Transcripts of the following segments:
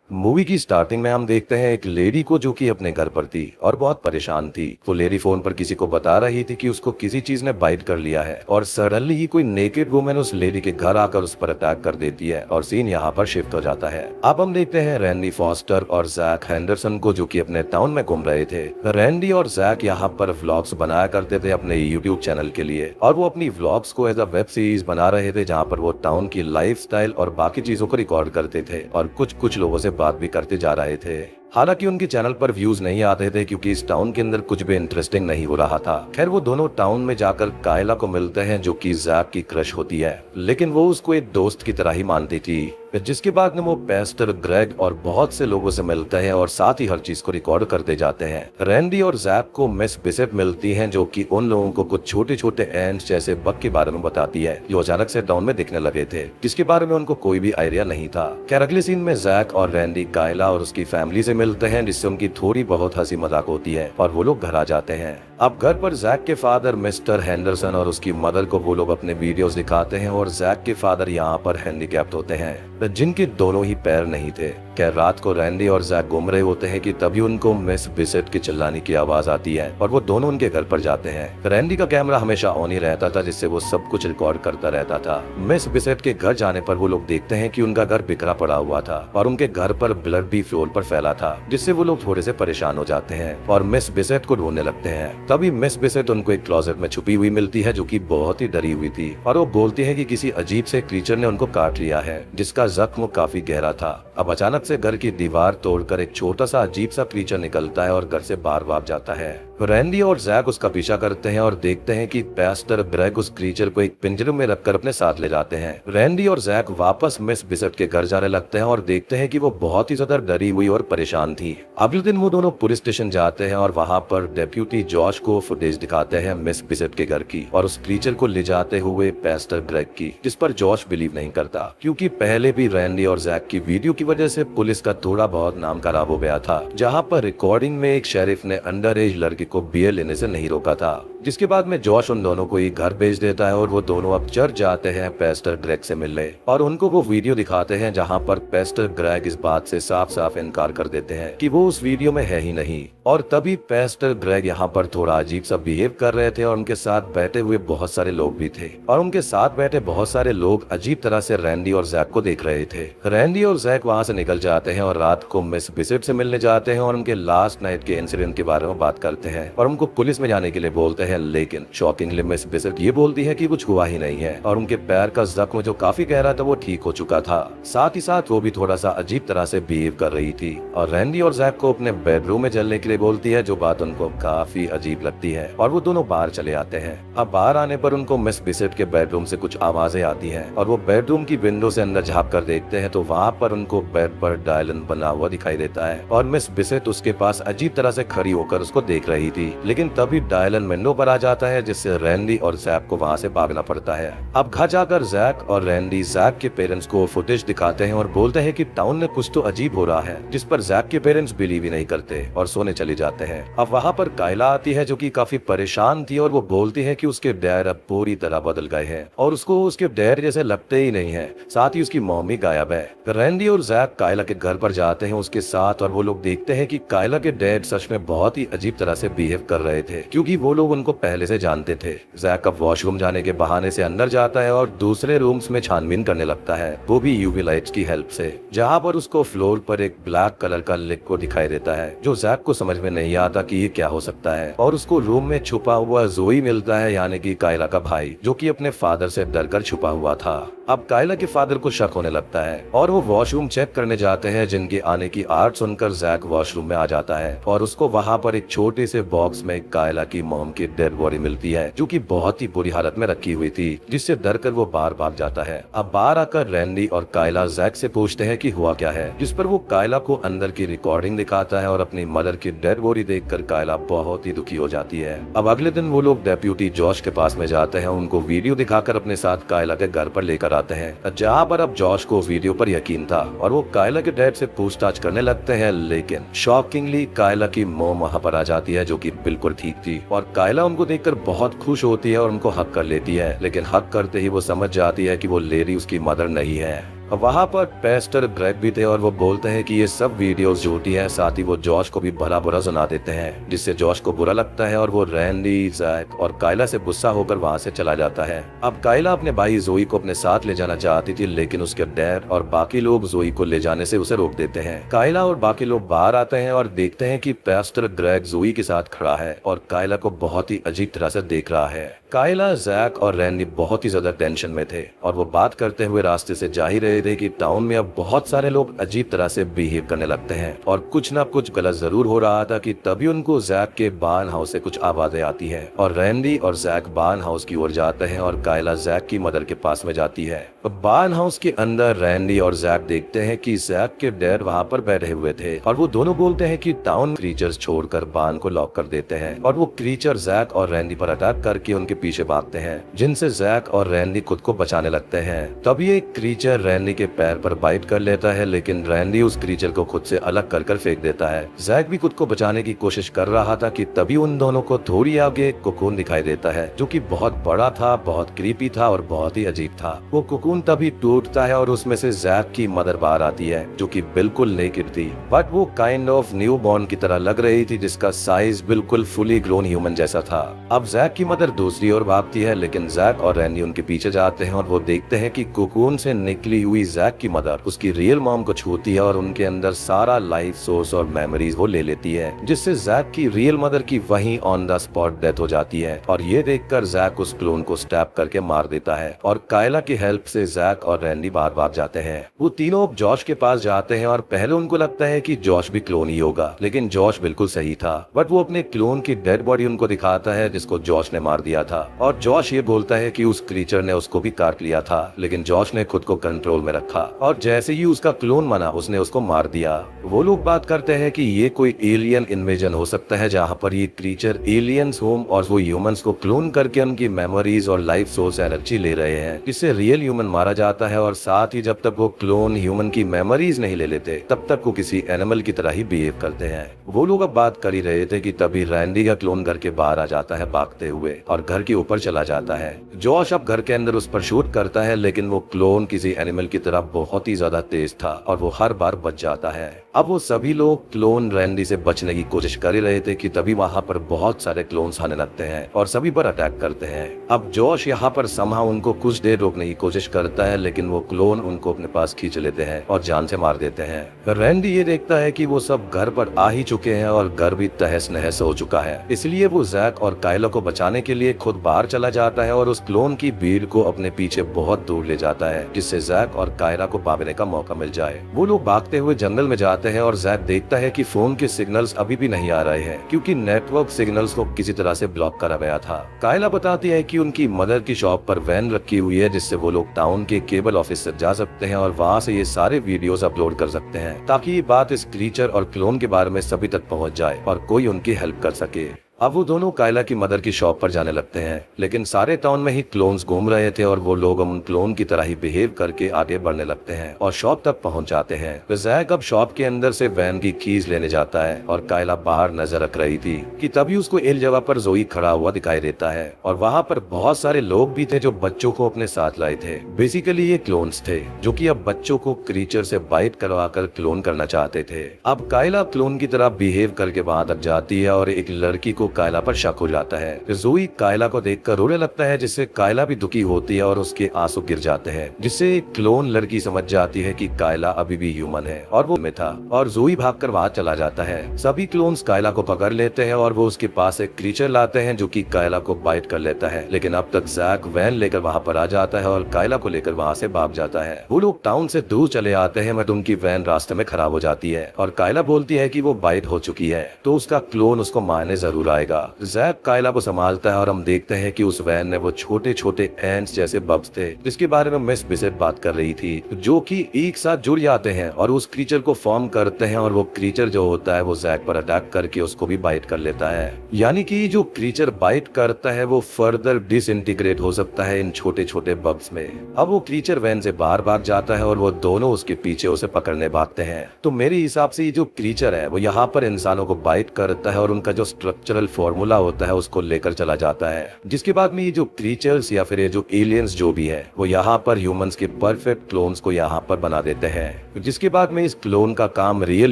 Movie की starting में हम देखते हैं एक लेडी को जो कि अपने घर पर थी और बहुत परेशान थी। वो लेडी फोन पर किसी को बता रही थी कि उसको किसी चीज ने बाइट कर लिया है और सडनली ही कोई नेकेड वुमेन उस लेडी के घर आकर उस पर अटैक कर देती है और सीन यहाँ पर शिफ्ट हो जाता है। अब हम देखते हैं रैंडी फॉस्टर और जैक हेंडरसन को जो कि अपने टाउन में घूम रहे थे। रैंडी और जैक यहाँ पर व्लॉग्स बनाया करते थे अपने यूट्यूब चैनल के लिए और वो अपनी व्लॉग्स को एज अ वेब सीरीज बना रहे थे जहाँ पर वो टाउन की लाइफस्टाइल और बाकी चीजों को रिकॉर्ड करते थे और कुछ लोगों से बात भी करते जा रहे थे। हालांकि उनके चैनल पर व्यूज नहीं आते थे क्योंकि इस टाउन के अंदर कुछ भी इंटरेस्टिंग नहीं हो रहा था। खैर वो दोनों टाउन में जाकर कायला को मिलते हैं जो कि जैक की क्रश होती है, लेकिन वो उसको एक दोस्त की तरह ही मानती थी। जिसके बाद में वो पेस्टर ग्रेग और बहुत से लोगों से मिलते हैं और साथ ही हर चीज को रिकॉर्ड करते जाते हैं। रैंडी और जैक को मिस बिशप मिलती हैं जो कि उन लोगों को कुछ छोटे छोटे एंड्स जैसे बग के बारे में बताती है जो अचानक से टाउन में दिखने लगे थे, जिसके बारे में उनको कोई भी आइडिया नहीं था। खैर अगले सीन में जैक और रैंडी कायला और उसकी फैमिली से मिलते हैं जिससे उनकी थोड़ी बहुत हंसी मजाक होती है और वो लोग घर आ जाते हैं। अब घर पर जैक के फादर मिस्टर हेंडरसन और उसकी मदर को वो लोग अपने वीडियोस दिखाते हैं और जैक के फादर यहाँ पर हैंडीकैप्ड होते हैं जिनके दोनों ही पैर नहीं थे। क्या रात को रैंडी और जैक घूम रहे होते हैं कि तभी उनको मिस बिसेट की चिल्लाने की आवाज आती है और वो दोनों उनके घर पर जाते हैं। रैंडी का कैमरा हमेशा ऑन ही रहता था जिससे वो सब कुछ रिकॉर्ड करता रहता था। मिस बिसेट के घर जाने पर वो लोग देखते हैं कि उनका घर बिखरा पड़ा हुआ था और उनके घर पर ब्लड भी फ्लोर पर फैला था, जिससे वो लोग थोड़े से परेशान हो जाते हैं और मिस बिसेट को ढूंढने लगते हैं। तभी मिस बिसेट उनको एक क्लोजेट में छुपी हुई मिलती है जो कि बहुत ही डरी हुई थी और वो बोलती है कि किसी अजीब से क्रीचर ने उनको काट लिया है जिसका जख्म काफी गहरा था। अब अचानक से घर की दीवार तोड़कर एक छोटा सा अजीब सा क्रीचर निकलता है और घर से बाहर भाग जाता है। रैंडी और जैक उसका पीछा करते हैं और देखते हैं कि पेस्टर ग्रेग उस क्रीचर को एक पिंजरे में रखकर अपने साथ ले जाते हैं। रैंडी और जैक वापस मिस बिसेट के घर जाने लगते हैं और देखते हैं कि वो बहुत ही ज्यादा डरी हुई और परेशान थी। अगले दिन वो दोनों पुलिस स्टेशन जाते हैं और वहाँ पर डेप्यूटी जॉर्ज को फुटेज दिखाते हैं मिस बिसेट के घर की और उस क्रीचर को ले जाते हुए पेस्टर ग्रेग की, जिस पर जॉर्ज बिलीव नहीं करता क्योंकि पहले भी रैंडी और जैक की वीडियो की वजह से पुलिस का थोड़ा बहुत नाम खराब हो गया था, जहाँ पर रिकॉर्डिंग में एक शेरिफ ने अंडर एज लड़की को बियर लेने से नहीं रोका था। जिसके बाद में जॉश उन दोनों को ही घर भेज देता है और वो दोनों अब चर्च जाते हैं पेस्टर ग्रेग से मिलने और उनको वो वीडियो दिखाते हैं जहाँ पर पेस्टर ग्रेग इस बात से साफ साफ इनकार कर देते हैं कि वो उस वीडियो में है ही नहीं। और तभी पेस्टर ग्रेग यहाँ पर थोड़ा अजीब सा बिहेव कर रहे थे और उनके साथ बैठे हुए बहुत सारे लोग भी थे और उनके साथ बैठे बहुत सारे लोग अजीब तरह से रैंडी और जैक को देख रहे थे। रैंडी और जैक वहाँ से निकल जाते हैं और रात को मिस बिसेट से मिलने जाते हैं और उनके लास्ट नाइट के इंसिडेंट के बारे में बात करते हैं और उनको पुलिस में जाने के लिए बोलते हैं, लेकिन शॉकिंगली मिस बिसेट ये बोलती है कि कुछ हुआ ही नहीं है और उनके पैर का जख्म जो काफी गहरा था वो ठीक हो चुका था। साथ ही साथ वो भी थोड़ा सा अजीब तरह से बिहेव कर रही थी और रैंडी और जैक को अपने बेडरूम में चलने के लिए बोलती है, जो बात उनको काफी अजीब लगती है और वो दोनों बाहर चले आते हैं। अब बाहर आने पर उनको मिस बिसेट के बेडरूम से कुछ आवाजें आती हैं और वो बेडरूम की विंडो से अंदर झाँक कर देखते हैं तो वहाँ पर उनको बेड पर डायलन बना हुआ दिखाई देता है और मिस बिसेट उसके पास अजीब तरह से खड़ी होकर उसको देख रही थी, लेकिन तभी डायलन विंडो पर आ जाता है जिससे रैंडी और जैक को वहाँ से भागना पड़ता है। अब घर जाकर जैक और रैंडी जैक के पेरेंट्स को फुटेज दिखाते हैं और बोलते हैं कि टाउन में कुछ तो अजीब हो रहा है, जिस पर जैक के पेरेंट्स बिलीव ही नहीं करते और सोने चले जाते हैं। अब वहाँ पर कायला आती है जो कि काफी परेशान थी और वो बोलती है कि उसके डैड अब पूरी तरह बदल गए हैं और उसको उसके डैड जैसे लगते ही नहीं है, साथ ही उसकी मम्मी गायब है। रैंडी और जैक कायला के घर पर जाते हैं उसके साथ और वो लोग देखते हैं कि कायला के डैड सच में बहुत ही अजीब तरह से बिहेव कर रहे थे क्योंकि वो लोग उनको पहले से जानते थे। जैक अब वॉशरूम जाने के बहाने से अंदर जाता है और दूसरे रूम्स में छानबीन करने लगता है, वो भी यूवी लाइट्स की हेल्प से, जहाँ पर उसको फ्लोर पर एक ब्लैक कलर का लिक्विड दिखाई देता है जो जैक को समझ में नहीं आता कि ये क्या हो सकता है और उसको रूम में छुपा हुआ जोई मिलता है, यानी कि कायला का भाई, जो कि अपने फादर से डरकर छुपा हुआ था। अब कायला के फादर को शक होने लगता है और वो वॉशरूम चेक करने जाते हैं, जिनके आने की आर्ट सुनकर जैक वॉशरूम में आ जाता है और उसको वहाँ पर एक छोटे से बॉक्स में कायला की मॉम की डेड बॉडी मिलती है जो कि बहुत ही बुरी हालत में रखी हुई थी, जिससे डरकर वो बाहर भाग जाता है। अब बाहर आकर रैंडी और कायला जैक से पूछते हैं कि हुआ क्या है, जिस पर वो कायला को अंदर की रिकॉर्डिंग दिखाता है और अपनी मदर की डेड बॉडी देखकर कायला बहुत ही दुखी हो जाती है। अब अगले दिन वो लोग डेप्यूटी जॉर्ज के पास में जाते हैं, उनको वीडियो दिखाकर अपने साथ कायला के घर पर लेकर आते हैं, जहाँ पर अब जॉर्ज को वीडियो पर यकीन था और वो कायला के डैड से पूछताछ करने लगते हैं, लेकिन शॉकिंगली कायला की मॉम वहाँ पर आ जाती है जो कि बिल्कुल ठीक थी और कायला उनको देखकर बहुत खुश होती है और उनको हक कर लेती है, लेकिन हक करते ही वो समझ जाती है कि वो लेडी उसकी मदर नहीं है। वहाँ पर पेस्टर ग्रेग भी थे और वो बोलते हैं कि ये सब वीडियोस झूठी हैं। साथ ही वो जॉश को भी भला बुरा सुना देते हैं, जिससे जॉश को बुरा लगता है और वो रैंडी, जैक और कायला से गुस्सा होकर वहाँ से चला जाता है। अब कायला अपने भाई जोई को अपने साथ ले जाना चाहती थी, लेकिन उसके डैड और बाकी लोग जोई को ले जाने से उसे रोक देते हैं। कायला और बाकी लोग बाहर आते हैं और देखते हैं कि पेस्टर ग्रेग जोई के साथ खड़ा है और कायला को बहुत ही अजीब तरह से देख रहा है। कायला, जैक और रैंडी बहुत ही ज्यादा टेंशन में थे और वो बात करते हुए रास्ते से जा ही रहे थे कि टाउन में अब बहुत सारे लोग अजीब तरह से बिहेव करने लगते हैं और कुछ ना कुछ गलत जरूर हो रहा था कि तभी उनको जैक के बार्न हाउस से कुछ आवाजें आती है और रैंडी और जैक बार्न हाउस की ओर जाते हैं और कायला जैक की मदर के पास में जाती है। बार्न हाउस के अंदर रैंडी और जैक देखते हैं कि जैक के डैड वहाँ पर बैठे हुए थे और वो दोनों बोलते हैं कि टाउन क्रीचर्स छोड़कर बार्न को लॉक कर देते हैं और वो क्रीचर जैक और रैंडी पर अटैक करके उनके पीछे भागते हैं, जिनसे जैक और रैंडी खुद को बचाने लगते हैं। तभी एक क्रीचर रैंडी के पैर पर बाइट कर लेता है, लेकिन रैंडी उस क्रीचर को खुद से अलग कर फेंक देता है। जैक भी खुद को बचाने की कोशिश कर रहा था कि तभी उन दोनों को थोड़ी आगे कोकून दिखाई देता है, जो कि बहुत बड़ा था, बहुत क्रीपी था और बहुत ही अजीब था। वो कोकून तभी टूटता है और उसमें से जैक की मदर बाहर आती है, जो कि बिल्कुल नेकेड थी, बट वो काइंड ऑफ न्यू बॉर्न की तरह लग रही थी, जिसका साइज बिल्कुल फुली ग्रोन ह्यूमन जैसा था। अब जैक की मदर दूसरी ओर भागती है, लेकिन जैक और रैंडी उनके पीछे जाते हैं और वो देखते हैं कि कोकून से निकली हुई जैक की मदर उसकी रियल मॉम को छूती है और उनके अंदर सारा लाइफ सोर्स और मेमोरीज वो ले लेती है, जिससे जैक की रियल मदर की वहीं ऑन द स्पॉट डेथ हो जाती है। और ये देखकर जैक उस क्लोन को स्टैप करके मार देता है और कायला की हेल्प से जैक और रैंडी बाहर भाग जाते हैं। वो तीनों जॉश के पास जाते हैं और पहले उनको लगता है कि जॉश भी क्लोन ही होगा, लेकिन जॉश बिल्कुल सही था। बट वो अपने क्लोन की डेड बॉडी उनको दिखाता है, जिसको जॉश ने मार दिया था, और जॉश ये बोलता है कि उस क्रीचर ने उसको भी काट लिया था, लेकिन जॉश ने खुद को कंट्रोल में रखा और जैसे ही उसका क्लोन बना उसने उसको मार दिया। वो लोग बात करते हैं कि ये कोई एलियन इन्वेजन हो सकता है, जहाँ पर ये क्रीचर एलियंस होम और वो ह्यूमंस को क्लोन करके उनकी मेमोरीज और लाइफ सोर्स एनर्जी ले रहे हैं, जिससे रियल ह्यूमन मारा जाता है। और साथ ही जब तक वो क्लोन ह्यूमन की मेमोरीज नहीं ले लेते तब तक वो किसी एनिमल की तरह ही बिहेव करते हैं। वो लोग अब बात कर ही रहे थे कि तभी रैंडी का क्लोन घर के बाहर आ जाता है भागते हुए और घर के ऊपर चला जाता है। जॉश अब घर के अंदर उस पर शूट करता है, लेकिन वो क्लोन किसी एनिमल की तरह बहुत ही ज्यादा तेज था और वो हर बार बच जाता है। अब वो सभी लोग क्लोन रैंडी से बचने की कोशिश कर ही रहे थे कि तभी वहाँ पर बहुत सारे क्लोन्स आने लगते हैं और सभी पर अटैक करते हैं। अब जॉश यहाँ पर समहाउ उनको कुछ देर रोकने की कोशिश करता है, लेकिन वो क्लोन उनको अपने पास खींच लेते हैं और जान से मार देते हैं। रैंडी ये देखता है कि वो सब घर पर आ ही चुके हैं और घर भी तहस नहस हो चुका है, इसलिए वो जैक और कायला को बचाने के लिए खुद बाहर चला जाता है और उस क्लोन की भीड़ को अपने पीछे बहुत दूर ले जाता है, जिससे जैक और कायला को भागने का मौका मिल जाए। वो लोग भागते हुए जंगल में जाते हैं और जैक देखता है कि फोन के सिग्नल्स अभी भी नहीं आ रहे हैं, क्योंकि नेटवर्क सिग्नल्स को किसी तरह से ब्लॉक करा गया था। कायला बताती है कि उनकी मदर की शॉप पर वैन रखी हुई है, जिससे वो लोग टाउन के केबल ऑफिस से जा सकते हैं और वहाँ से ये सारे वीडियोस अपलोड कर सकते हैं, ताकि ये बात इस क्रीचर और क्लोन के बारे में सभी तक पहुँच जाए और कोई उनकी हेल्प कर सके। अब वो दोनों कायला की मदर की शॉप पर जाने लगते हैं, लेकिन सारे टाउन में ही क्लोन्स घूम रहे थे और वो लोग उन क्लोन की तरह ही बिहेव करके आगे बढ़ने लगते हैं और शॉप तक पहुंच जाते हैं। जैक अब शॉप के अंदर से वैन की कीज लेने जाता है और कायला बाहर नजर रख रही थी कि तभी उसको एक जगह पर जोई खड़ा हुआ दिखाई देता है और वहाँ पर बहुत सारे लोग भी थे जो बच्चों को अपने साथ लाए थे। बेसिकली ये क्लोन्स थे जो कि अब बच्चों को क्रीचर से बाइट करवाकर क्लोन करना चाहते थे। अब कायला क्लोन की तरह बिहेव करके वहाँ तक जाती है और एक लड़की को कायला पर शक हो जाता है। जोई कायला को देखकर रोने लगता है, जिससे कायला भी दुखी होती है और उसके आंसू गिर जाते हैं, जिससे क्लोन लड़की समझ जाती है कि कायला अभी भी ह्यूमन है और वो में था, और जोई भागकर वहां चला जाता है। सभी क्लोन्स कायला को पकड़ लेते हैं और वो उसके पास एक क्रीचर लाते हैं जो कि कायला को बाइट कर लेता है, लेकिन अब तक जैक वैन लेकर वहां पर आ जाता है और कायला को लेकर वहां से भाग जाता है। वो लोग टाउन से दूर चले आते हैं, मगर उनकी वैन रास्ते में खराब हो जाती है और कायला बोलती है कि वो बाइट हो चुकी है तो उसका क्लोन उसको मारने जरूर आएगा। जैक कायला को संभालता है और हम देखते हैं कि उस वैन में वो छोटे छोटे एंट्स जैसे बग्स थे, जिसके बारे में मिस बिसेट बात कर रही थी, जो कि एक साथ जुड़ जाते हैं और उस क्रीचर को फॉर्म करते हैं और वो क्रीचर जो होता है वो जैक पर अटैक करके उसको भी बाइट कर लेता है। यानी कि जो क्रीचर बाइट करता है वो फर्दर डिसइंटीग्रेट हो सकता है इन छोटे छोटे बग्स में। अब वो क्रीचर वैन से बाहर भाग जाता है और वो दोनों उसके पीछे उसे पकड़ने भागते हैं। तो मेरे हिसाब से ये जो क्रीचर है वो यहाँ पर इंसानों को बाइट करता है और उनका जो स्ट्रक्चरल फॉर्मूला होता है उसको लेकर चला जाता है। जिसके बाद में ये जो क्रीचर्स या फिर ये जो एलियंस जो भी है वो यहाँ पर ह्यूमंस के परफेक्ट क्लोन्स को यहाँ पर बना देते हैं। जिसके बाद में इस क्लोन का काम रियल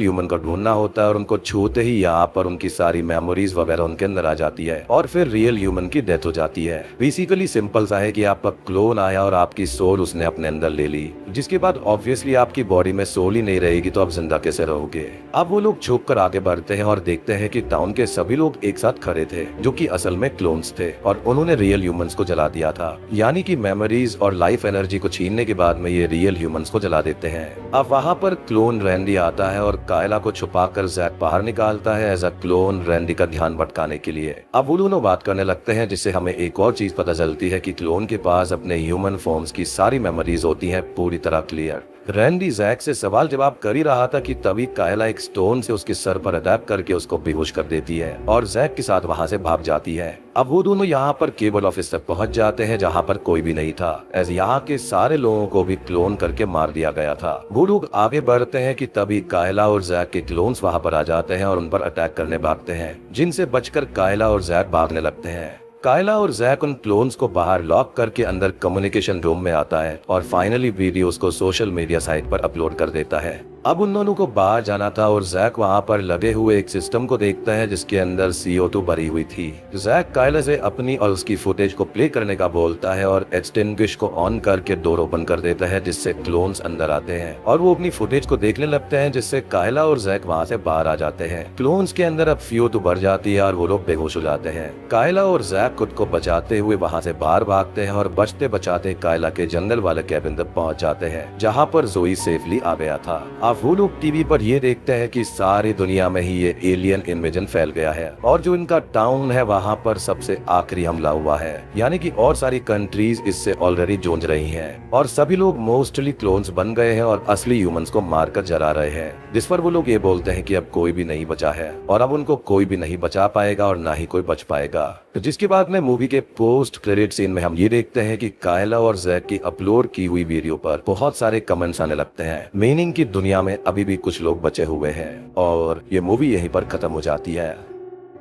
ह्यूमन को ढूंढना होता है और उनको छूते ही यहाँ पर उनकी सारी मेमोरीज वगैरह उनके अंदर आ जाती है और फिर रियल ह्यूमन की डेथ हो जाती है। बेसिकली सिंपल सा है कि आपका क्लोन आया और आपकी सोल उसने अपने अंदर ले ली, जिसके बाद ऑब्वियसली आपकी बॉडी में सोल ही नहीं रहेगी तो आप जिंदा कैसे रहोगे। अब वो लोग छुप कर आगे बढ़ते हैं और देखते हैं कि टाउन के सभी लोग एक साथ खड़े थे जो कि असल में क्लोन्स थे और उन्होंने रियल ह्यूमंस को जला दिया था। यानी कि मेमोरीज और लाइफ एनर्जी को छीनने के बाद में ये रियल ह्यूमंस को जला देते हैं। अब वहाँ पर क्लोन रैंडी आता है और कायला को छुपाकर जैक बाहर निकालता है एज अ क्लोन रैंडी का ध्यान भटकाने के लिए। अब वो दोनों बात करने लगते हैं जिससे हमें एक और चीज पता चलती है कि क्लोन के पास अपने ह्यूमन फॉर्म्स की सारी मेमोरीज होती हैं पूरी तरह क्लियर। रैंडी जैक से सवाल जवाब कर ही रहा था कि तभी कायला एक स्टोन से उसके सर पर अटैक करके उसको बेहोश कर देती है और जैक के साथ वहां से भाग जाती है। अब वो दोनों यहाँ पर केबल ऑफिस तक पहुंच जाते हैं जहाँ पर कोई भी नहीं था, एज यहाँ के सारे लोगों को भी क्लोन करके मार दिया गया था। वो लोग आगे बढ़ते हैं कि तभी कायला और जैक के क्लोन्स वहां पर आ जाते हैं और उन पर अटैक करने भागते हैं, जिनसे बचकर कायला और जैक भागने लगते हैं। कायला और जैक उन क्लोन्स को बाहर लॉक करके अंदर कम्युनिकेशन रूम में आता है और फाइनली वीडियोस को सोशल मीडिया साइट पर अपलोड कर देता है। अब उन दोनों को बाहर जाना था और जैक वहां पर लगे हुए एक सिस्टम को देखता है जिसके अंदर CO2 भरी हुई थी। जैक कायला से अपनी और उसकी फुटेज को प्ले करने का बोलता है और एक्सटिंग्विश को ऑन करके डोर ओपन कर देता है जिससे क्लोन्स अंदर आते हैं और वो अपनी फुटेज को देखने लगते हैं, जिससे कायला और जैक वहां से बाहर आ जाते हैं। क्लोन्स के अंदर अब CO2 भर जाती है और वो लोग बेहोश हो जाते हैं। कायला और जैक खुद को बचाते हुए वहां से बाहर भागते हैं और बचते बचाते कायला के जंगल वाले कैबिन तक पहुंच जाते हैं जहाँ पर जोई सेफली आ गया था। वो लोग टीवी पर ये देखते हैं कि सारी दुनिया में ही ये एलियन इन्वेजन फैल गया है और जो इनका टाउन है वहाँ पर सबसे आखिरी हमला हुआ है, यानी कि और सारी कंट्रीज इससे ऑलरेडी जूझ रही हैं और सभी लोग मोस्टली क्लोन्स बन गए हैं और असली ह्यूमंस को मारकर जला रहे हैं। जिस पर वो लोग ये बोलते हैं कि अब कोई भी नहीं बचा है और अब उनको कोई भी नहीं बचा पाएगा और ना ही कोई बच पाएगा। तो जिसके बाद में मूवी के पोस्ट क्रेडिट सीन में हम ये देखते हैं कि कायला और जैक की अपलोड की हुई वीडियो पर बहुत सारे कमेंट्स आने लगते हैं, मीनिंग की दुनिया में अभी भी कुछ लोग बचे हुए हैं और ये मूवी यहीं पर खत्म हो जाती है।